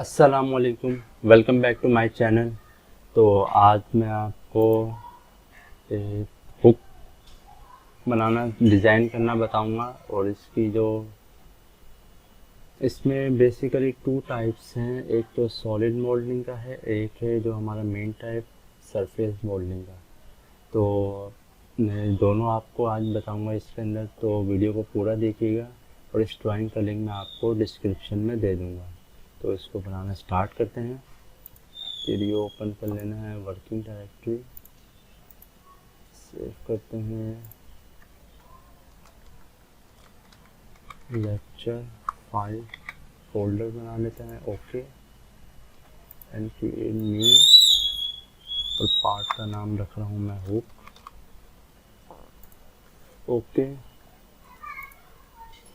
अस्सलामुअलैकुम, welcome back to my channel. तो आज मैं आपको हुक बनाना डिज़ाइन करना बताऊंगा। और इसकी जो इसमें बेसिकली टू टाइप्स हैं, एक तो सॉलिड मोल्डिंग का है, एक है जो हमारा मेन टाइप सरफेस मोल्डिंग का। तो मैं दोनों आपको आज बताऊंगा इसके अंदर, तो वीडियो को पूरा देखिएगा और इस ड्राइंग का लिंक मैं आपको डिस्क्रिप्शन में दे दूंगा। तो इसको बनाना स्टार्ट करते हैं। वीडियो ओपन कर लेना है, वर्किंग डायरेक्टरी सेव करते हैं, लेक्चर फाइल फोल्डर बना लेते हैं, ओके एंड क्रिएट न्यू। और पार्ट का नाम रख रहा हूँ मैं हुक, ओके।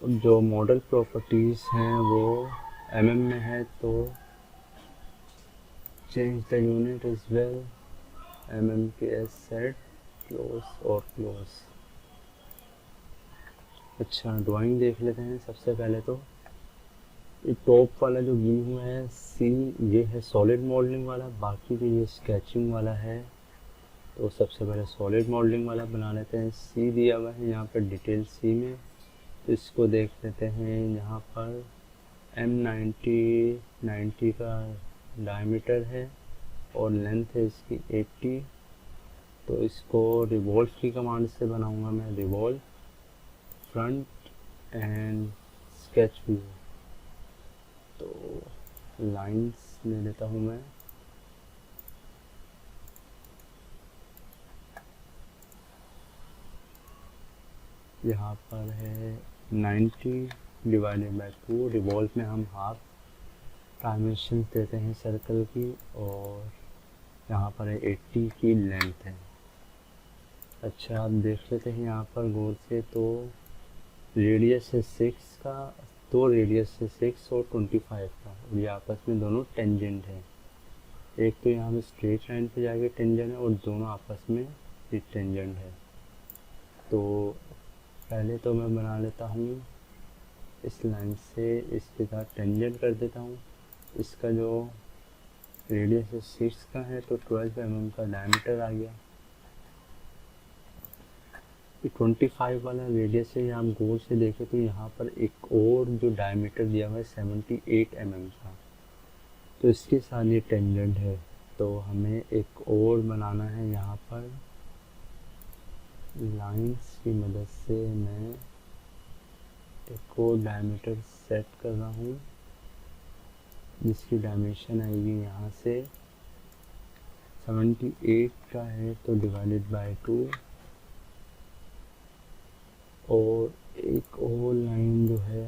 और जो मॉडल प्रॉपर्टीज़ हैं वो में है, तो change the unit is well के एस सेट क्लोज और क्लोज। अच्छा, ड्राइंग देख लेते हैं। सबसे पहले तो ये टॉप वाला जो व्यू हुआ है सी, ये है सॉलिड मॉडलिंग वाला, बाकी जो ये स्केचिंग वाला है। तो सबसे पहले सॉलिड मॉडलिंग वाला बना लेते हैं। सी दिया हुआ है यहाँ पर डिटेल सी में, तो इसको देख लेते हैं। यहाँ पर M90 का डायमीटर है और लेंथ है इसकी 80। तो इसको रिवॉल्व की कमांड से बनाऊंगा मैं, revolve front end sketch view. तो लाइंस ले लेता हूँ मैं। यहाँ पर है 90 डिवाइडेड बाई 2। रिवॉल्व में हम हाफ डायमेंशन देते हैं सर्कल की, और यहाँ पर है 80 की लेंथ है। अच्छा, आप देख लेते हैं यहाँ पर गौर से, तो रेडियस है 6 का, तो रेडियस है 6 और 25 का, और ये आपस में दोनों टेंजेंट है। एक तो यहाँ पे स्ट्रेट लाइन पे जाके टेंजेंट है और दोनों आपस में ये टेंजेंट है। तो पहले तो मैं बना लेता हूँ इस लाइन से इसके साथ टेंजेंट कर देता हूँ। इसका जो रेडियस है 6 का है, तो 12 mm का डायमीटर आ गया। 25 वाला रेडियस है, आप गौर से देखें तो यहाँ पर एक और जो डायमीटर दिया हुआ है 78 mm का, तो इसके साथ ये टेंजेंट है। तो हमें एक और बनाना है। यहाँ पर लाइंस की मदद से मैं एक और डायमीटर सेट कर रहा हूँ, जिसकी डायमेंशन आएगी यहाँ से 78 का है, तो डिवाइडेड बाय 2। और एक और लाइन जो है,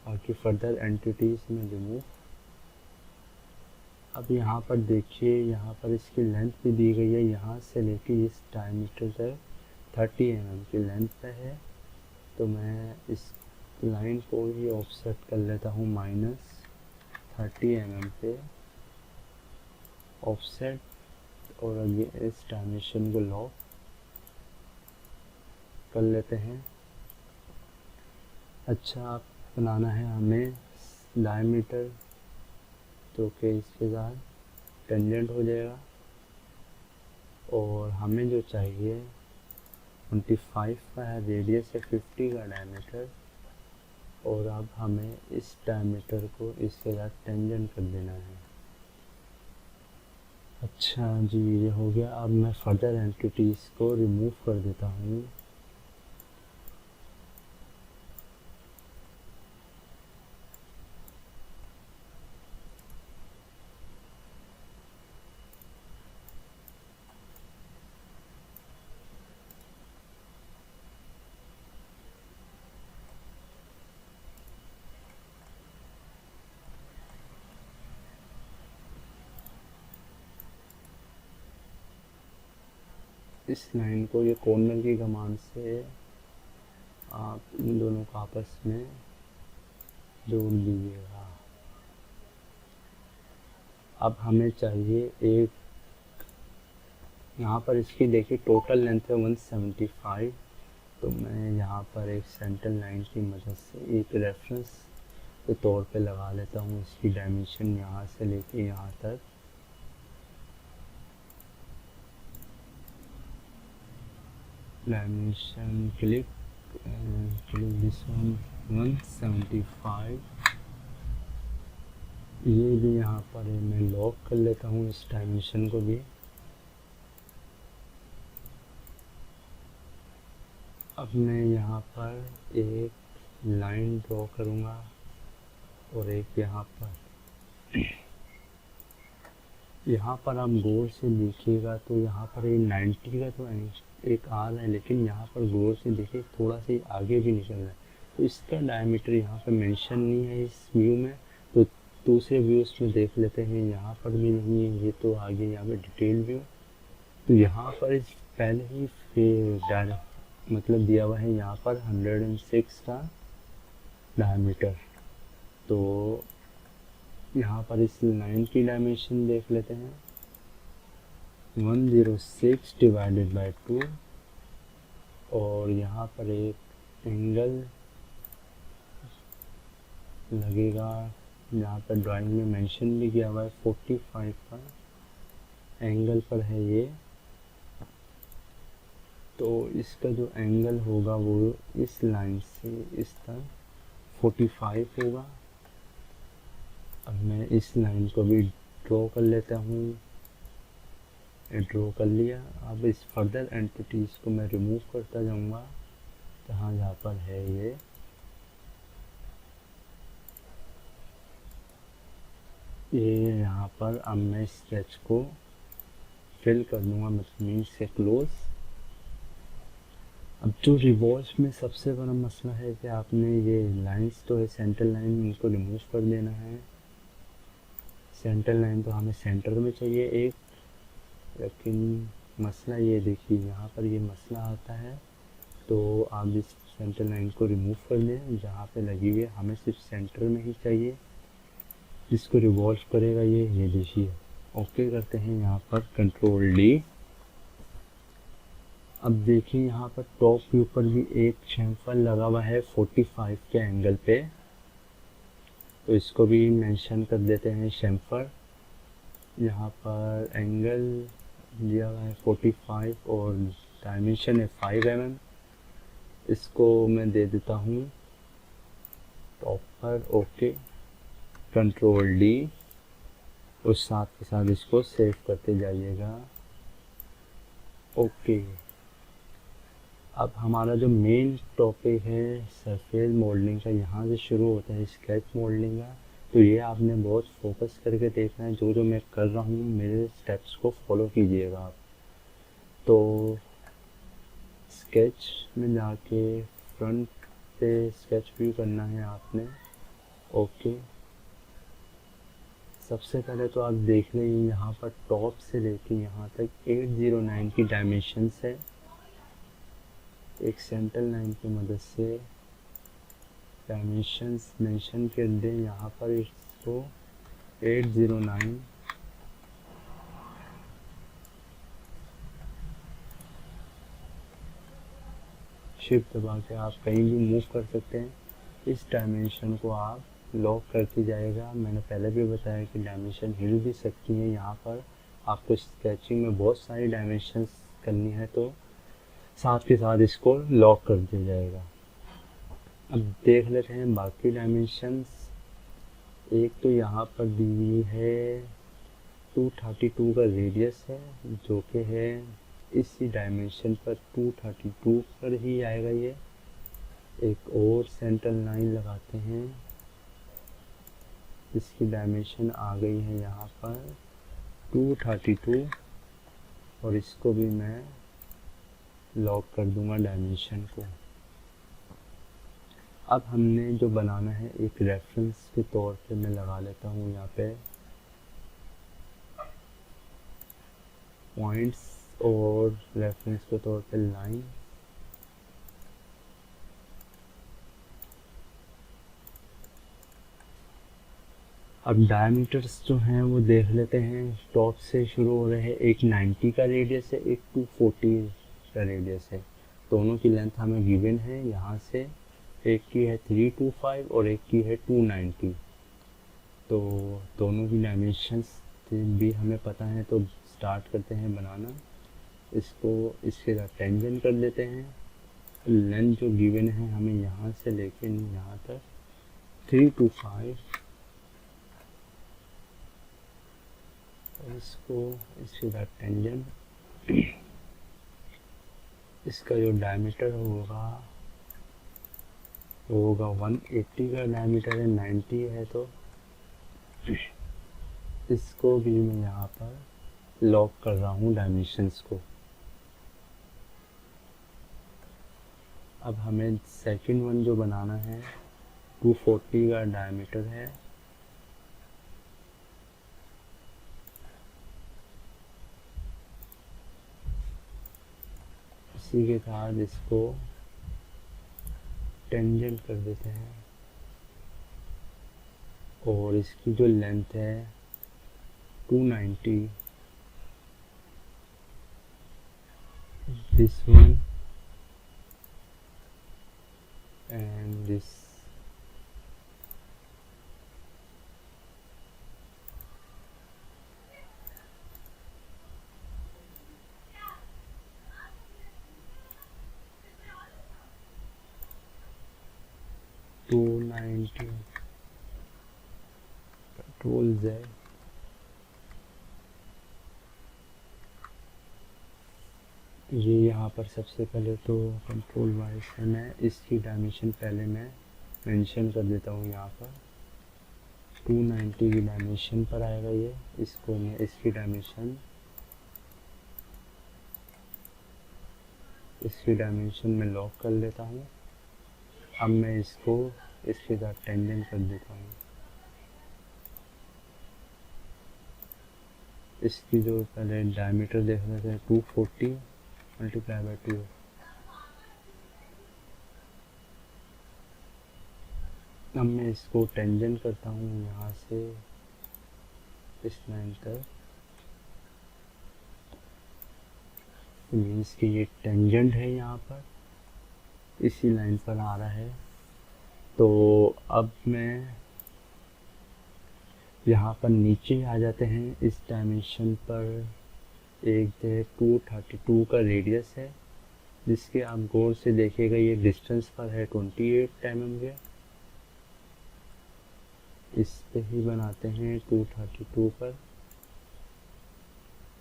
बाकी फर्दर एंटिटीज में रिमूव। अब यहाँ पर देखिए, यहाँ पर इसकी लेंथ भी दी गई है, यहाँ से लेके इस डायमीटर तक 30 mm की लेंथ पे है। तो मैं इस लाइन को ही ऑफसेट कर लेता हूँ -30 mm पे ऑफसेट, और अगे इस डायमेंशन को लॉक कर लेते हैं। अच्छा, आप बनाना है हमें डायमीटर, तो कि इसके साथ टेंजेंट हो जाएगा। और हमें जो चाहिए 25 का है रेडियस है, 50 का डायमीटर। और अब हमें इस डायमीटर को इसके साथ टेंजेंट कर देना है। अच्छा जी, ये हो गया। अब मैं फर्दर एंटिटीज़ को रिमूव कर देता हूँ। इस लाइन को ये कॉर्नर की कमांड से आप इन दोनों को आपस में जोड़ लीजिएगा। अब हमें चाहिए एक, यहाँ पर इसकी देखिए टोटल लेंथ है 175। तो मैं यहाँ पर एक सेंटर लाइन की मदद से एक रेफरेंस के तौर पे लगा लेता हूँ इसकी डायमेंशन यहाँ से लेके यहाँ तक। Dimension click this one 175। ये भी यहाँ पर है, मैं लॉक कर लेता हूँ इस डायमेंशन को भी। अब मैं यहाँ पर एक लाइन ड्रॉ करूँगा और एक यहाँ पर आप गौर से देखिएगा तो यहाँ पर ये 90 का तो एक आ रहा है, लेकिन यहाँ पर गौर से देखिए थोड़ा सा आगे भी निकल रहा है, तो इसका डायमीटर यहाँ पर मेंशन नहीं है इस व्यू में। तो दूसरे व्यूज़ में देख लेते हैं, यहाँ पर भी नहीं है, ये तो आगे यहाँ पे डिटेल व्यू। तो यहाँ पर इस पहले ही मतलब दिया हुआ है यहाँ पर 106 का डायमीटर। तो यहाँ पर इस लाइन की डायमेंशन देख लेते हैं, 106 डिवाइडेड बाय 2, और यहाँ पर एक एंगल लगेगा, यहाँ पर ड्राइंग में मेंशन भी किया हुआ है 45 का एंगल पर है ये। तो इसका जो एंगल होगा वो इस लाइन से इस तक 45 होगा। अब मैं इस लाइन को भी ड्रॉ कर लेता हूँ, ड्रॉ कर लिया। अब इस फर्दर एंटिटीज़ को मैं रिमूव करता जाऊँगा जहाँ पर है ये। यहाँ पर अब मैं स्केच को फिल कर दूँगा, मतलब मीन्स से क्लोज। अब जो रिवॉल्व में सबसे बड़ा मसला है कि आपने ये लाइंस तो है सेंटर लाइन, इनको रिमूव कर देना है। सेंटर लाइन तो हमें सेंटर में चाहिए एक, लेकिन मसला ये देखिए यहाँ पर ये मसला आता है। तो आप इस सेंटर लाइन को रिमूव कर दें जहाँ पे लगी हुई है, हमें सिर्फ सेंटर में ही चाहिए। जिसको रिवॉल्व करेगा ये देखिए। ओके करते हैं यहाँ पर कंट्रोल डी। अब देखिए यहाँ पर टॉप के ऊपर भी एक चैम्फर लगा हुआ है 45 के एंगल पे, तो इसको भी मेंशन कर देते हैं चैम्फर। यहाँ पर एंगल दिया हुआ है 45 और डायमेंशन है 5 mm। इसको मैं दे देता हूँ टॉप पर। ओके कंट्रोल डी, और साथ के साथ इसको सेव करते जाइएगा। ओके, अब हमारा जो मेन टॉपिक है सरफेस मॉडलिंग का, यहाँ से शुरू होता है स्केच मॉडलिंग का। तो ये आपने बहुत फोकस करके देखना है, जो मैं कर रहा हूँ मेरे स्टेप्स को फॉलो कीजिएगा आप। तो स्केच में जाके फ्रंट पे स्केच व्यू करना है आपने। ओके, सबसे पहले तो आप देख लें यहाँ पर टॉप से लेके यहाँ तक 809 की डायमेंशंस है। एक सेंटर लाइन की मदद से डायमेंशंस मेंशन कर दें यहाँ पर इसको 809। शिफ्ट दबा के आप कहीं भी मूव कर सकते हैं। इस डायमेंशन को आप लॉक करके जाएगा। मैंने पहले भी बताया कि डायमेंशन हिल भी सकती है। यहाँ पर आपको स्केचिंग में बहुत सारी डायमेंशंस करनी है, तो साथ के साथ इसको लॉक कर दिया जाएगा। अब देख लेते हैं बाकी डायमेंशंस। एक तो यहाँ पर दी हुई है 232 का रेडियस है, जो कि है इसी डायमेंशन पर 232 पर ही आएगा ये। एक और सेंटर लाइन लगाते हैं, इसकी डायमेंशन आ गई है यहाँ पर 232, और इसको भी मैं लॉक कर दूंगा डायमेंशन को। अब हमने जो बनाना है एक रेफरेंस के तौर पे मैं लगा लेता हूँ यहाँ पे पॉइंट्स, और रेफरेंस के तौर पे लाइन। अब डायमीटर्स जो हैं वो देख लेते हैं। टॉप से शुरू हो रहे हैं, एक 90 का रेडियस है, एक 240 का रेडियस है। दोनों की लेंथ हमें गिवन है। यहाँ से एक की है 325 और एक की है 290। तो दोनों की डायमेंशंस भी हमें पता है, तो स्टार्ट करते हैं बनाना। इसको इसके साथ टेंजेंट कर देते हैं। लेंथ जो गिवन है हमें यहाँ से लेके यहाँ तक 325, और इसको इसके साथ टेंजेंट। इसका जो डायमीटर होगा वो होगा 180 का डायमीटर है, 90 है, तो इसको भी मैं यहाँ पर लॉक कर रहा हूँ डायमेंशंस को। अब हमें सेकंड वन जो बनाना है 240 का डायमीटर है। इसी के साथ इसको टेंजेंट कर देते हैं, और इसकी जो लेंथ है 290, this one and this, $290, Control Z। ये यहाँ पर सबसे पहले तो कंट्रोल वाई से मैं इसकी डायमेंशन पहले मैं मेंशन कर देता हूँ। यहाँ पर 290 की डायमेंशन पर आएगा ये। इसको मैं इसकी डायमेंशन में लॉक कर लेता हूँ। अब मैं इसको इसके साथ टेंजेंट कर देता हूँ। इसकी जो पहले डायमीटर देख रहे थे 240 मल्टीप्लाई बाई 2। अब मैं इसको टेंजेंट करता हूँ यहाँ से इस लाइन तक। मीन्स कि ये टेंजेंट है, यहाँ पर इसी लाइन पर आ रहा है। तो अब मैं यहाँ पर नीचे आ जाते हैं। इस डायमेंशन पर एक 232 का रेडियस है, जिसके आप गौर से देखिएगा ये डिस्टेंस पर है 28 mm के। इस पे ही बनाते हैं 232 पर,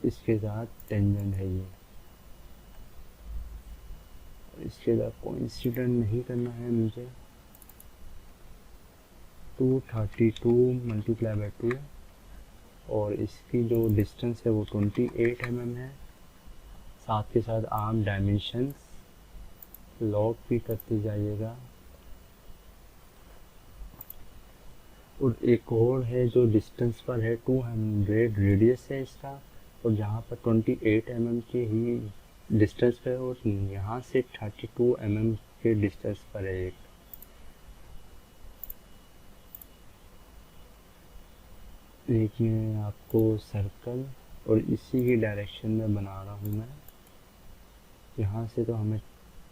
इसके साथ टेंजेंट है ये। इसके साथ कोइंसिडेंट नहीं करना है मुझे। 232 मल्टीप्लाई बाई 2, और इसकी जो डिस्टेंस है वो 28 mm है। साथ के साथ आप डायमेंशंस लॉक भी करते जाइएगा। और एक और है जो डिस्टेंस पर है 200 रेडियस है इसका, और जहाँ पर 28 mm की ही डिस्टेंस पे, और यहाँ से 32 mm के डिस्टेंस पर है एक। मैं आपको सर्कल और इसी की डायरेक्शन में बना रहा हूँ मैं। यहाँ से तो हमें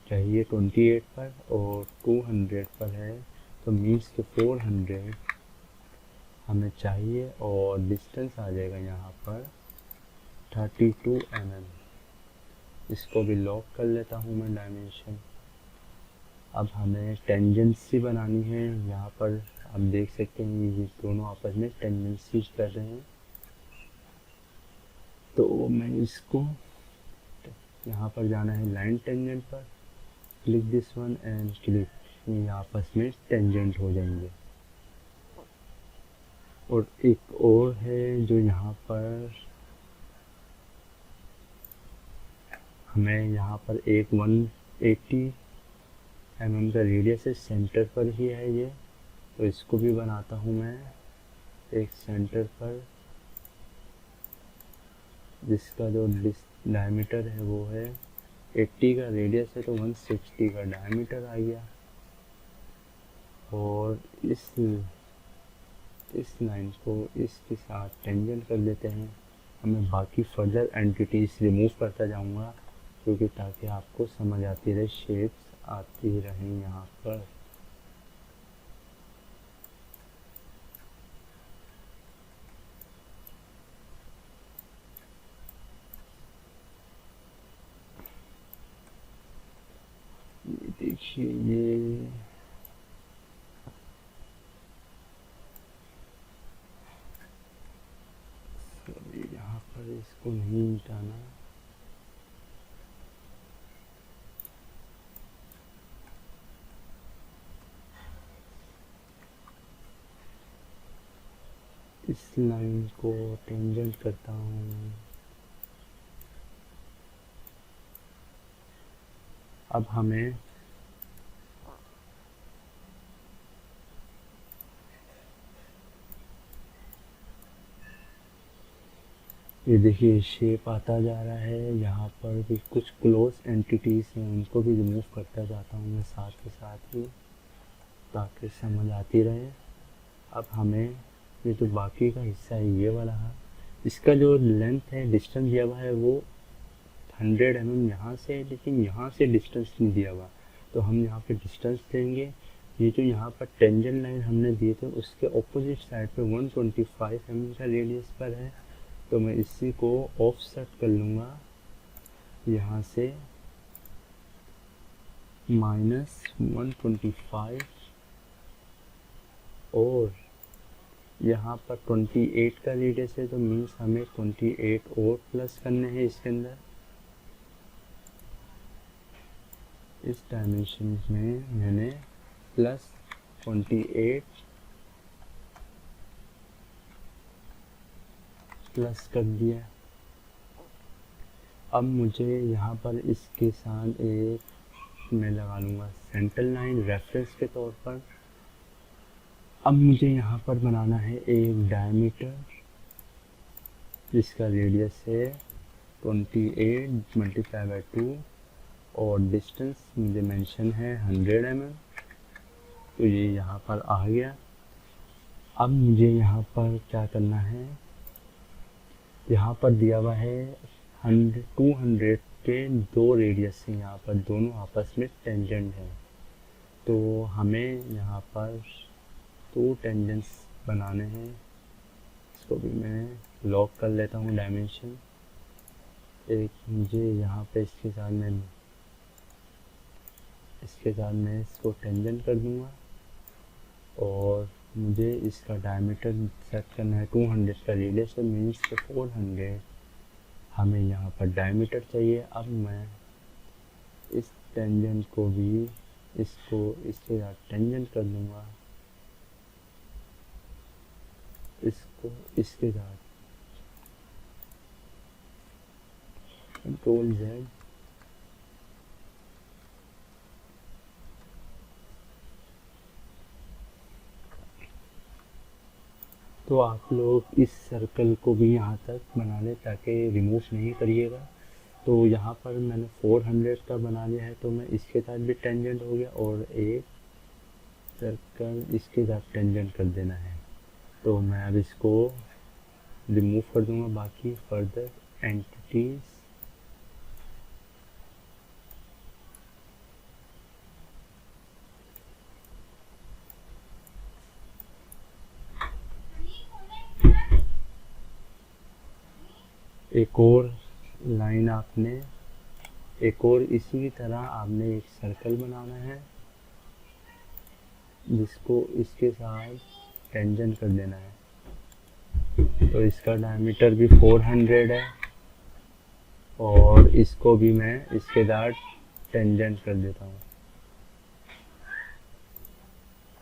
चाहिए 28 पर और 200 पर है, तो मीन्स के 400 हमें चाहिए, और डिस्टेंस आ जाएगा यहाँ पर 32 mm। इसको भी लॉक कर लेता हूँ मैं डायमेंशन। अब हमें टेंजेंसी बनानी है। यहाँ पर आप देख सकते हैं ये दोनों आपस में टेंजेंसी कर रहे हैं। तो मैं इसको यहाँ पर जाना है लाइन टेंजेंट पर, click this one and click, ये आपस में टेंजेंट हो जाएंगे। और एक और है जो यहाँ पर हमें यहाँ पर एक 180 mm का रेडियस है, सेंटर पर ही है ये। तो इसको भी बनाता हूँ मैं एक सेंटर पर, जिसका जो डायमीटर है वो है 80 का रेडियस है, तो 160 का डायमीटर आ गया। और इस लाइन को इसके साथ टेंजेंट कर देते हैं। हमें बाकी फर्दर एंटिटीज रिमूव करता जाऊंगा, क्योंकि ताकि आपको समझ आती रहे, शेप्स आती रहें यहाँ पर। देखिए ये यहाँ पर इसको नहीं मिटाना, इस लाइन को टेंजेंट करता हूँ। अब हमें ये देखिए शेप आता जा रहा है। यहाँ पर भी कुछ क्लोज एंटिटीज़ हैं, उनको भी रिमूव करता जाता हूँ मैं साथ के साथ ही, ताकि समझ आती रहे। अब हमें ये जो बाकी का हिस्सा है ये वाला है, इसका जो लेंथ है, डिस्टेंस दिया हुआ है वो 100 mm यहाँ से, लेकिन यहाँ से डिस्टेंस नहीं दिया हुआ, तो हम यहाँ पे डिस्टेंस देंगे। ये जो यहाँ पर टेंजेंट लाइन हमने दिए थे उसके ऑपोजिट साइड पे 125 mm का रेडियस पर है, तो मैं इसी को ऑफसेट कर लूँगा यहाँ से -125, और यहाँ पर 28 का रेडियस है, तो मीन्स हमें 28 और प्लस करने हैं इसके अंदर। इस डायमेंशन में मैंने +28 प्लस कर दिया। अब मुझे यहाँ पर इसके साथ एक मैं लगा लूँगा सेंट्रल लाइन रेफरेंस के तौर पर। अब मुझे यहाँ पर बनाना है एक डायमीटर जिसका रेडियस है 28 मल्टीप्लाई बाय 2, और डिस्टेंस मुझे मेंशन है 100 mm, तो ये यहाँ पर आ गया। अब मुझे यहाँ पर क्या करना है, यहाँ पर दिया हुआ है 200 के 2 रेडियस हैं, यहाँ पर दोनों आपस में टेंजेंट हैं, तो हमें यहाँ पर 2 टेंजेंट्स बनाने हैं। इसको भी मैं लॉक कर लेता हूँ डायमेंशन। एक मुझे यहाँ पे इसके साथ मैं इसको टेंजेंट कर दूँगा, और मुझे इसका डायमीटर सेट करना है 200 का रेडियस है, मीन्स के 400 हमें यहाँ पर डायमीटर चाहिए। अब मैं इस टेंजेंट को भी इसको इसके साथ टेंजेंट कर दूँगा, इसको इसके साथ Ctrl Z, तो आप लोग इस सर्कल को भी यहाँ तक बना लें ताकि रिमूव नहीं करिएगा। तो यहाँ पर मैंने 400 का बना लिया है, तो मैं इसके साथ भी टेंजेंट हो गया, और एक सर्कल इसके साथ टेंजेंट कर देना है। तो मैं अब इसको रिमूव कर दूँगा। बाकी फर्दर एंटिटीज़, एक और लाइन आपने, एक और इसी तरह आपने एक सर्कल बनाना है जिसको इसके साथ टेंजेंट कर देना है। तो इसका डायमीटर भी 400 है, और इसको भी मैं इसके साथ टेंजेंट कर देता हूँ।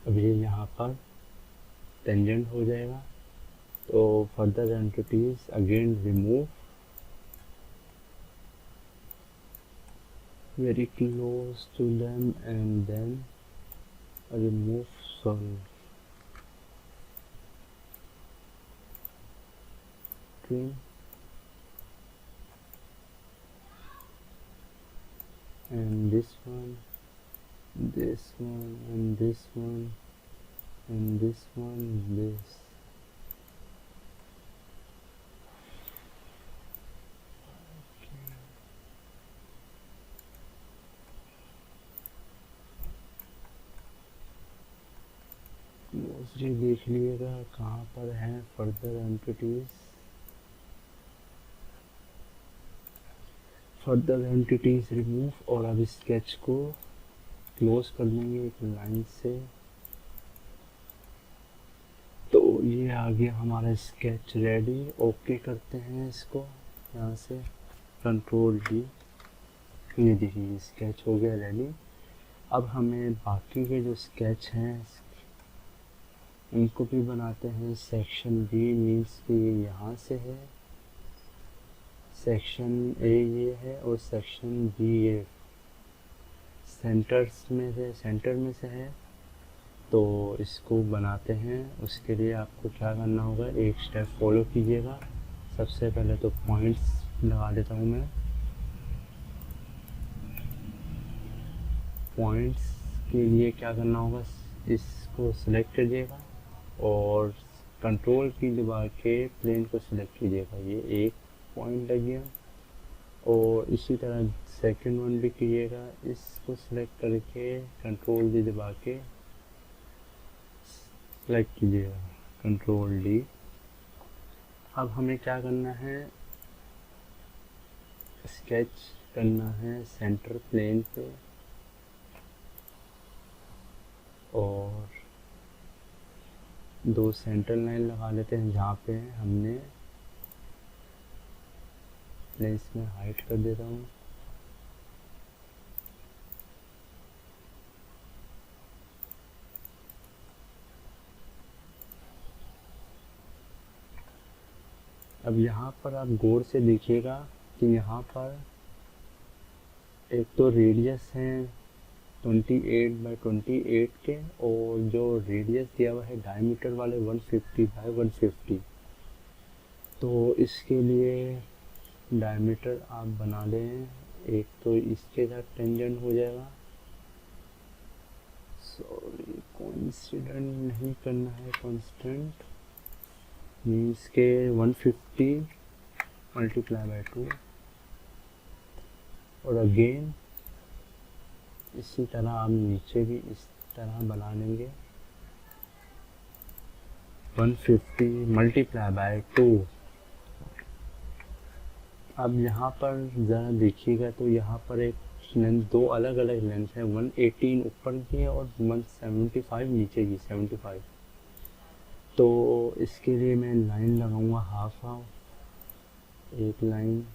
अब ये यहाँ पर टेंजेंट हो जाएगा। तो further entities again remove, very close to them, and then remove solve trim, and this one, and this one, and this. Mostly देख लीजिएगा कहाँ पर है फर्दर एंटिटीज रिमूव। और अब स्केच को क्लोज कर देंगे एक लाइन से। तो ये आ गया हमारा स्केच रेडी। ओके करते हैं इसको यहाँ से, कंट्रोल डी। ये देखिए स्केच हो गया रेडी। अब हमें बाकी के जो स्केच हैं इनको भी बनाते हैं। सेक्शन बी मीन्स कि ये यहाँ से है, सेक्शन ए ये है और सेक्शन बी ये सेंटर में से है। तो इसको बनाते हैं। उसके लिए आपको क्या करना होगा, एक स्टेप फॉलो कीजिएगा। सबसे पहले तो पॉइंट्स लगा देता हूँ मैं। पॉइंट्स के लिए क्या करना होगा, इसको सिलेक्ट कीजिएगा और कंट्रोल की दबा के प्लेन को सिलेक्ट कीजिएगा। ये एक पॉइंट लग गया। और इसी तरह सेकंड वन भी कीजिएगा। इसको सिलेक्ट करके कंट्रोल डी दबा के सिलेक्ट कीजिएगा, कंट्रोल डी। अब हमें क्या करना है, स्केच करना है सेंटर प्लेन पे और दो सेंटर लाइन लगा लेते हैं जहाँ पे हमने। मैं इसमें हाइट कर देता हूँ। अब यहाँ पर आप गौर से देखिएगा कि यहाँ पर एक तो रेडियस है 28 बाई 28 के, और जो रेडियस दिया हुआ है डायमीटर वाले 150 बाई 150। तो इसके लिए डायमीटर आप बना लें। एक तो इसके साथ टेंजेंट हो जाएगा, सॉरी कोइंसिडेंट नहीं करना है, कांस्टेंट मीन्स के 150 मल्टीप्लाई बाई 2। और अगेन इसी तरह आप नीचे भी इस तरह बना लेंगे, 150 मल्टीप्लाई बाई 2। अब यहाँ पर ज़रा देखिएगा तो यहाँ पर एक लेंथ, दो अलग अलग लेंथ है, 118 ऊपर की है और 175 नीचे की 75। तो इसके लिए मैं लाइन लगाऊंगा हाफ हाफ, एक लाइन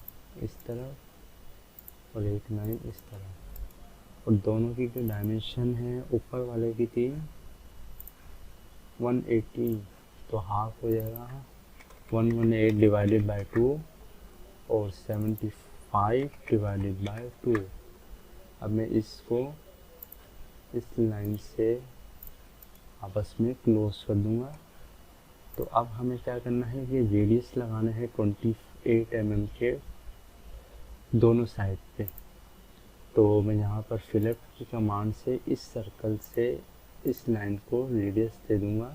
इस तरफ और एक लाइन इस तरफ। और दोनों की जो डायमेंशन है ऊपर वाले की थी 118, तो हाफ हो जाएगा 118 डिवाइडेड बाई 2 और 75 डिवाइडेड बाई 2। अब मैं इसको इस लाइन से आपस में क्लोज कर दूंगा। तो अब हमें क्या करना है, ये रेडियस लगाना है 28 mm के दोनों साइड पे। तो मैं यहाँ पर फिलिप की कमांड से इस सर्कल से इस लाइन को रेडियस दे दूंगा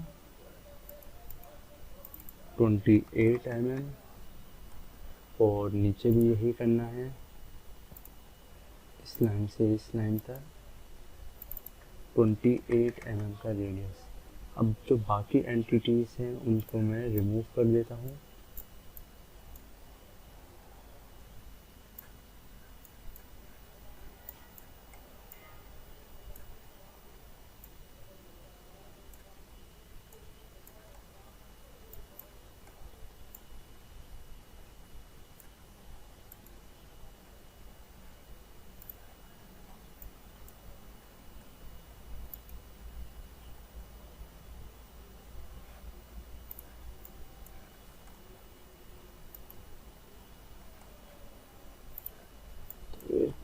28 mm, और नीचे भी यही करना है, इस लाइन से इस लाइन तक 28 mm का रेडियस। अब जो बाकी एंटिटीज़ हैं उनको मैं रिमूव कर देता हूँ।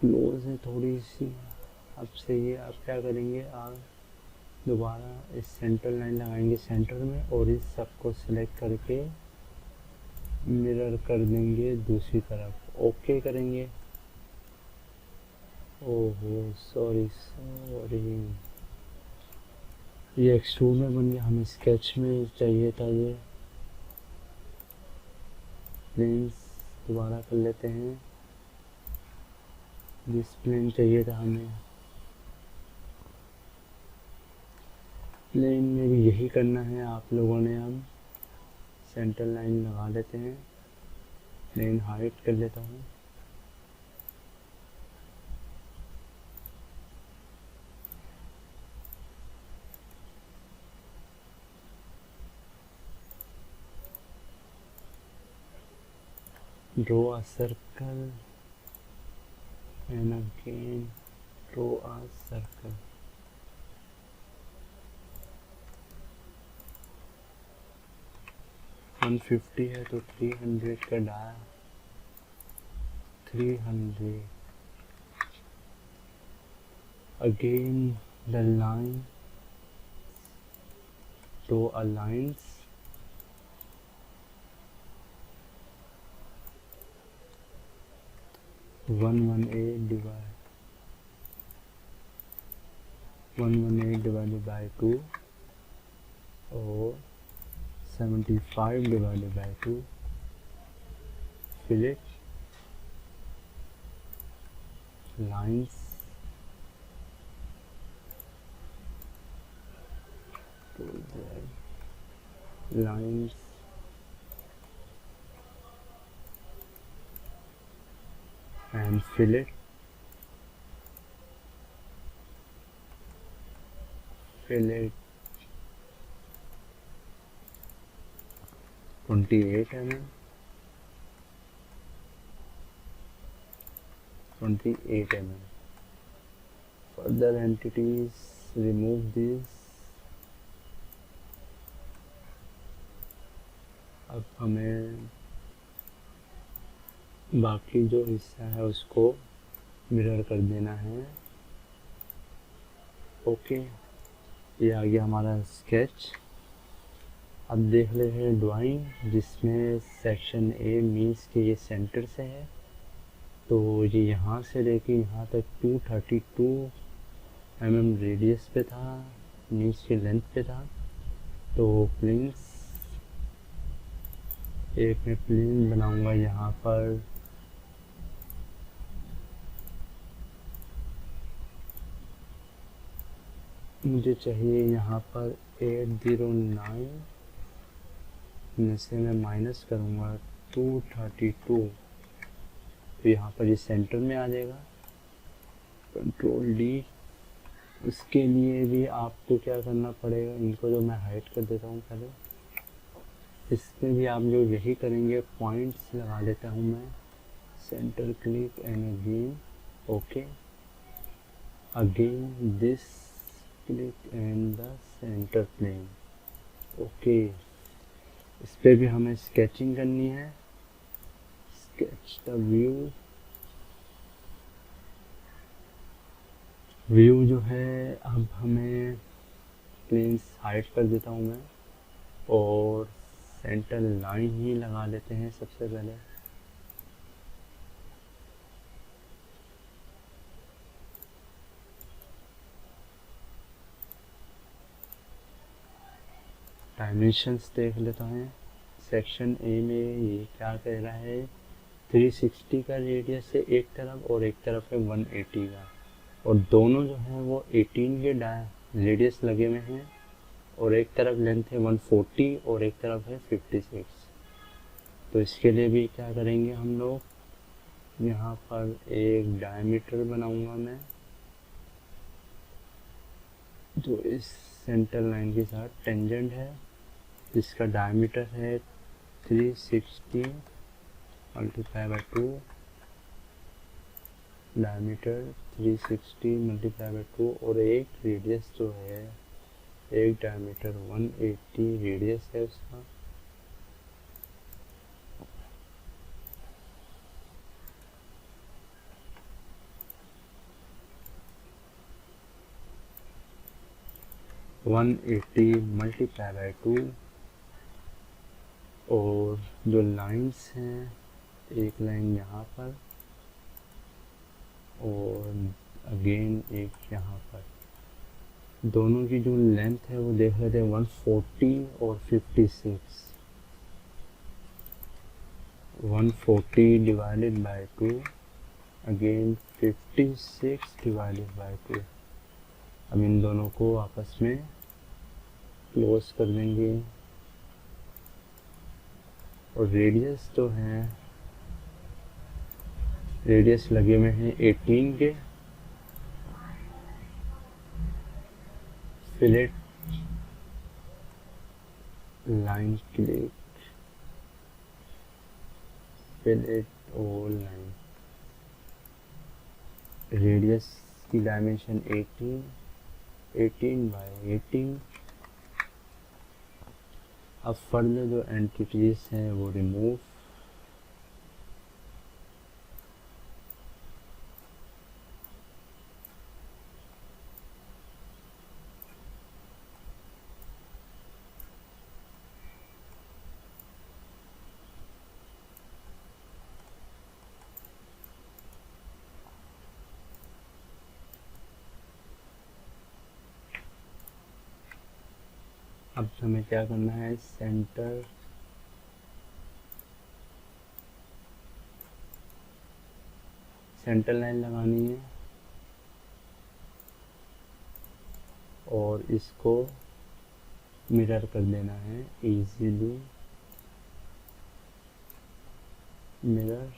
क्लोज है थोड़ी सी। अब से ये आप क्या करेंगे, आप दोबारा इस सेंटर लाइन लगाएंगे सेंटर में और इस सब को सिलेक्ट करके मिरर कर देंगे दूसरी तरफ। ओके करेंगे। ओहो सॉरी, ये एक्सट्रूड में बन गया, हमें स्केच में चाहिए था। ये प्लेन्स दोबारा कर लेते हैं। जिस प्लेन चाहिए था हमें, प्लेन में भी यही करना है आप लोगों ने। अब सेंटर लाइन लगा लेते हैं, प्लेन हाइट कर लेता हूँ। draw a circle and again draw a circle. One 150 है तो 300 का dia 300. Again the line, draw a lines. One 118 divided by 2 और 75 divided by 2. Fill it, lines, lines, and fill it, fill it. 28 mm, 28 mm. Further entities, remove this. अब हमें बाकी जो हिस्सा है उसको मिरर कर देना है. ओके, ये आ गया हमारा स्केच. अब देख ले हैं ड्राइंग जिसमें सेक्शन ए मीन्स के ये सेंटर से है, तो ये यहाँ से लेके यहाँ तक 232 mm रेडियस पे था, मीन्स की लेंथ पे था. तो प्लेन्स, एक मैं प्लेन बनाऊंगा यहाँ पर. मुझे चाहिए यहाँ पर 809 में से मैं माइनस करूँगा 232, तो यहाँ पर ये सेंटर में आ जाएगा. Control D. उसके लिए भी आपको क्या करना पड़ेगा, इनको जो मैं हाइड कर देता हूँ पहले, इसमें भी आप जो यही करेंगे, पॉइंट्स लगा लेता हूँ मैं. Centre click and again okay, again this click and the centre plane. Okay, इस पे भी हमें स्केचिंग करनी है. Sketch the view. व्यू जो है अब हमें प्लेन्स हाइड कर देता हूँ मैं, और सेंटर लाइन ही लगा लेते हैं सबसे पहले. डायमेंशंस देख लेता है. सेक्शन ए में ये क्या कह रहा है, 360 का रेडियस है एक तरफ और एक तरफ है 180 का, और दोनों जो हैं वो 18 के रेडियस लगे हुए हैं, और एक तरफ लेंथ है 140 और एक तरफ है 56. तो इसके लिए भी क्या करेंगे हम लोग, यहाँ पर एक डायमीटर बनाऊंगा मैं, जो इस सेंटर लाइन के साथ टेंजेंट है, जिसका डायमीटर है 360 multiply by 2. Diameter 360 multiply by 2, और एक रेडियस जो है, एक डायमीटर 180 रेडियस है उसका. वन 180 मल्टीप्लाई बाय 2, और जो लाइंस हैं, एक लाइन यहाँ पर और अगेन एक यहाँ पर, दोनों की जो लेंथ है वो देख लेते हैं 140 और 56. 140 divided by 2, again 56 divided by 2. अब इन दोनों को आपस में क्लोज कर देंगे, और रेडियस जो है, रेडियस लगे हुए हैं 18 के. Fillet line click, fill it all 9। Radius की डायमेंशन 18 बाई 18। अब फर्दर जो एंटिटीज हैं वो रिमूव। अब हमें क्या करना है, सेंटर लाइन लगानी है और इसको मिरर कर देना है इजीली। मिरर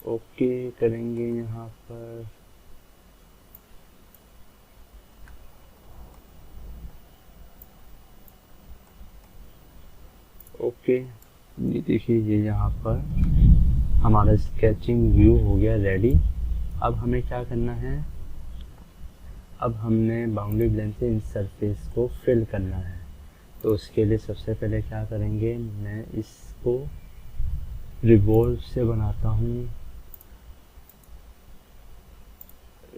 ओके करेंगे यहाँ पर। ओके, ये देखिए ये यहाँ पर हमारा स्केचिंग व्यू हो गया रेडी। अब हमें क्या करना है, अब हमने बाउंड्री ब्लेंड से इन सरफेस को फिल करना है। तो उसके लिए सबसे पहले क्या करेंगे, मैं इसको रिवॉल्व से बनाता हूँ।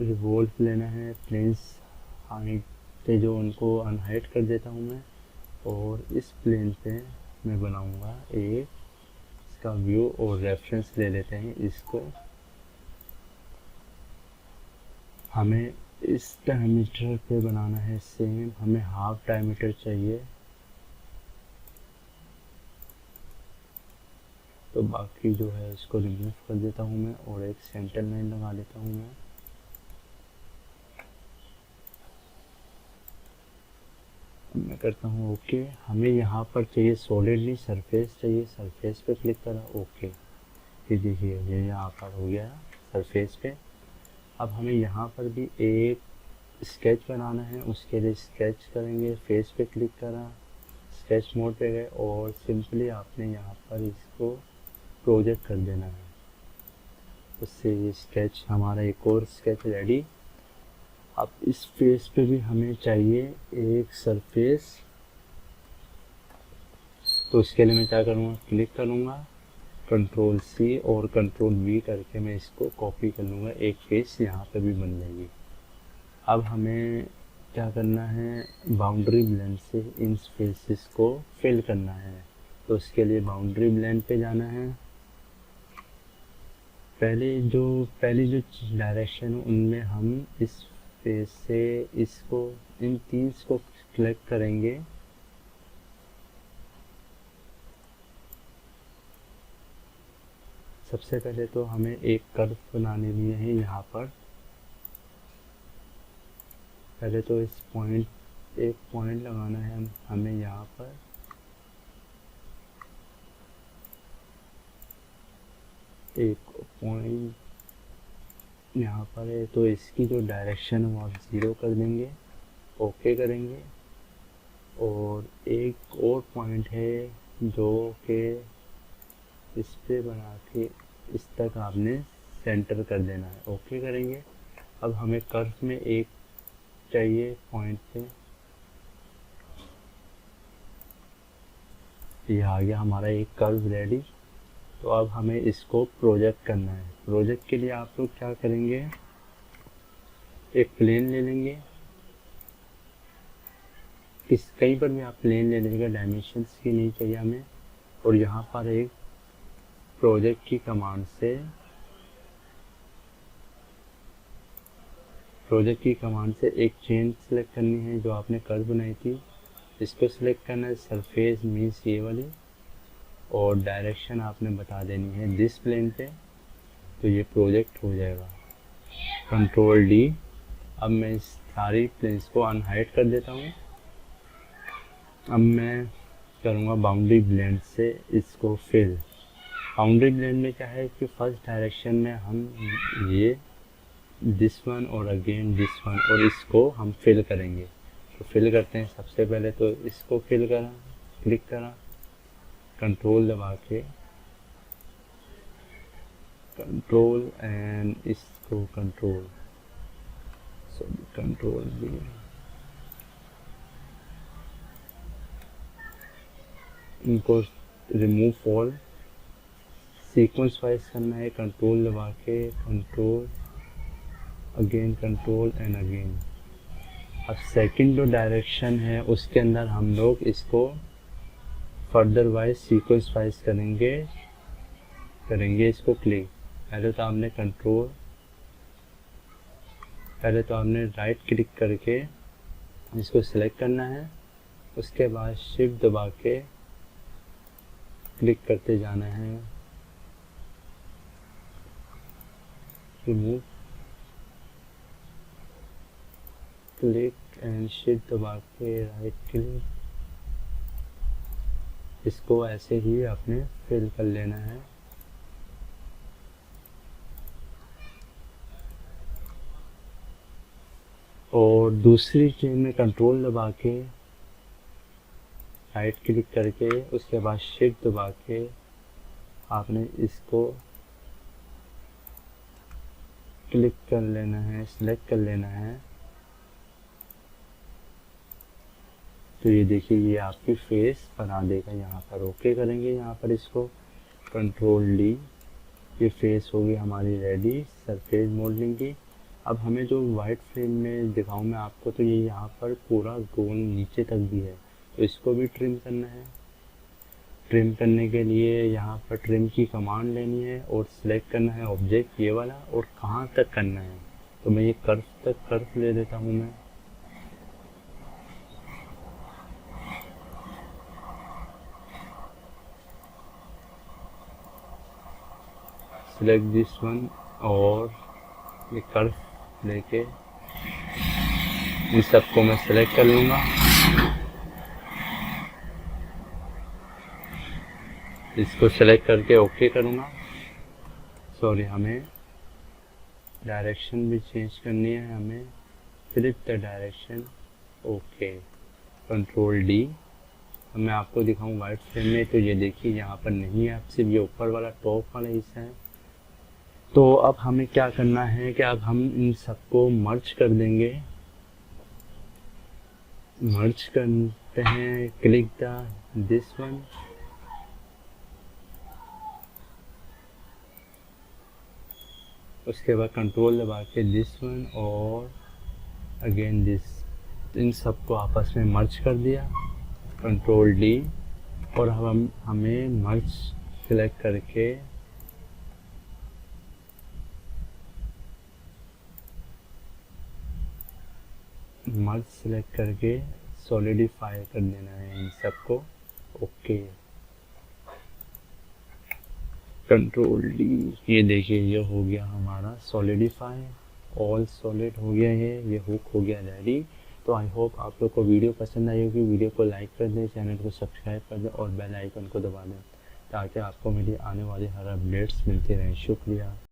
रिवॉल्व लेना है, प्लेन्स हाइट पे जो उनको अनहाइट कर देता हूँ मैं, और इस प्लेन पे मैं बनाऊंगा एक इसका व्यू। और रेफरेंस ले लेते हैं इसको। हमें इस डायमीटर पे बनाना है सेम, हमें हाफ डायमीटर चाहिए। तो बाकी जो है इसको रिमूव कर देता हूँ मैं और एक सेंटर लाइन लगा लेता हूँ मैं। मैं करता हूँ ओके। हमें यहाँ पर चाहिए सॉलिडली सरफेस चाहिए, सरफेस पे क्लिक करा ओके। ये देखिए ये यहाँ पर हो गया सरफेस पे। अब हमें यहाँ पर भी एक स्केच बनाना है, उसके लिए स्केच करेंगे, फेस पे क्लिक करा, स्केच मोड पे गए और सिंपली आपने यहाँ पर इसको प्रोजेक्ट कर देना है। उससे ये स्केच हमारा एक और स्केच रेडी। अब इस फेस पे भी हमें चाहिए एक सरफेस। तो उसके लिए मैं क्या करूँगा, क्लिक करूँगा, कंट्रोल C और कंट्रोल V करके मैं इसको कॉपी कर लूँगा। एक फेस यहाँ पे भी बन जाएगी। अब हमें क्या करना है, बाउंड्री ब्लेंड से इन फेसेस को फिल करना है। तो उसके लिए बाउंड्री ब्लेंड पे जाना है। पहली जो डायरेक्शन उनमें हम इस फेस से इसको इन तीन को सिलेक्ट करेंगे। सबसे पहले तो हमें एक कर्व बनाने लिए है यहाँ पर। पहले तो एक पॉइंट लगाना है हमें यहाँ पर। एक पॉइंट यहाँ पर है, तो इसकी जो डायरेक्शन है वो आप 0 कर देंगे, ओके करेंगे। और एक और पॉइंट है जो कि इस पे बना के इस तक आपने सेंटर कर देना है, ओके करेंगे। अब हमें कर्व में एक चाहिए पॉइंट पे। ये आ गया हमारा एक कर्व रेडी। तो अब हमें इसको प्रोजेक्ट करना है। प्रोजेक्ट के लिए आप लोग क्या करेंगे, एक प्लेन ले लेंगे। कहीं पर भी आप प्लेन ले लेंगे, डायमेंशंस की नहीं चाहिए हमें। और यहाँ पर एक प्रोजेक्ट की कमांड से एक चेन सेलेक्ट करनी है जो आपने कर्व बनाई थी। इसको सिलेक्ट करना है, सरफेस मीन्स ये वाली, और डायरेक्शन आपने बता देनी है दिस प्लेन पे। तो ये प्रोजेक्ट हो जाएगा। Control D। अब मैं इस सारी प्लेन्स को अनहाइड कर देता हूँ। अब मैं करूँगा बाउंड्री ब्लेंड से इसको फिल। बाउंड्री ब्लेंड में क्या है कि फर्स्ट डायरेक्शन में हम ये दिस वन और अगेन दिस वन और इसको हम फिल करेंगे। तो फिल करते हैं। सबसे पहले तो इसको फिल करा, क्लिक करा, कंट्रोल दबा के कंट्रोल एंड इसको कंट्रोल, सॉरी कंट्रोल भी, इनको रिमूव ऑल, सीक्वेंस वाइज करना है, कंट्रोल दबा के, control again, control and again. अब सेकंड जो डायरेक्शन है उसके अंदर हम लोग इसको फर्दर वाइज सीक्वेंस वाइज करेंगे इसको क्लिक। पहले तो आपने राइट क्लिक करके इसको सिलेक्ट करना है, उसके बाद शिफ्ट दबा के क्लिक करते जाना है, रिमूव, क्लिक एंड शिफ्ट दबा के राइट क्लिक, इसको ऐसे ही आपने फिल कर लेना है। और दूसरी चेन में कंट्रोल दबा के राइट क्लिक करके उसके बाद शिफ्ट दबा के आपने इसको क्लिक कर लेना है, सिलेक्ट कर लेना है। तो ये देखिए ये आपकी फेस बना देगा। यहाँ पर ओके करेंगे, यहाँ पर इसको कंट्रोल डी, ये फेस होगी हमारी रेडी सरफेस मॉडलिंग की। अब हमें जो वाइट फ्रेम में दिखाऊं मैं आपको, तो ये यहाँ पर पूरा गोल नीचे तक भी है, तो इसको भी ट्रिम करना है। ट्रिम करने के लिए यहाँ पर ट्रिम की कमांड लेनी है और सिलेक्ट करना है ऑब्जेक्ट ये वाला, और कहाँ तक करना है। तो मैं ये कर्व तक कर्व ले देता हूँ मैं, सिलेक्ट दिस वन, और ये कर्व लेके इन सबको मैं सिलेक्ट कर लूँगा। इसको सेलेक्ट करके ओके करूँगा। सॉरी, हमें डायरेक्शन भी चेंज करनी है, हमें flip the direction, okay, control D. अब मैं आपको दिखाऊँ वाइट फ्रेम में, तो ये देखिए यहाँ पर नहीं है, अब सिर्फ ये ऊपर वाला टॉप वाला हिस्सा है। तो अब हमें क्या करना है कि अब हम इन सबको मर्ज कर देंगे। मर्ज करते हैं, क्लिक द दिस वन, उसके बाद कंट्रोल दबा के दिस वन और अगेन दिस, इन सबको आपस में मर्ज कर दिया, कंट्रोल डी। और हमें मर्ज सिलेक्ट करके सॉलिडिफाई कर देना है इन सबको, ओके, कंट्रोल डी। ये देखिए ये हो गया हमारा सॉलिडिफाई, ऑल सॉलिड हो गया है, ये हुक हो गया रेडी। तो आई होप आप लोग को वीडियो पसंद आई होगी। वीडियो को लाइक कर दें, चैनल को सब्सक्राइब कर दें और बेल आइकन को दबा दें, ताकि आपको मेरी आने वाली हर अपडेट्स मिलती रहें। शुक्रिया।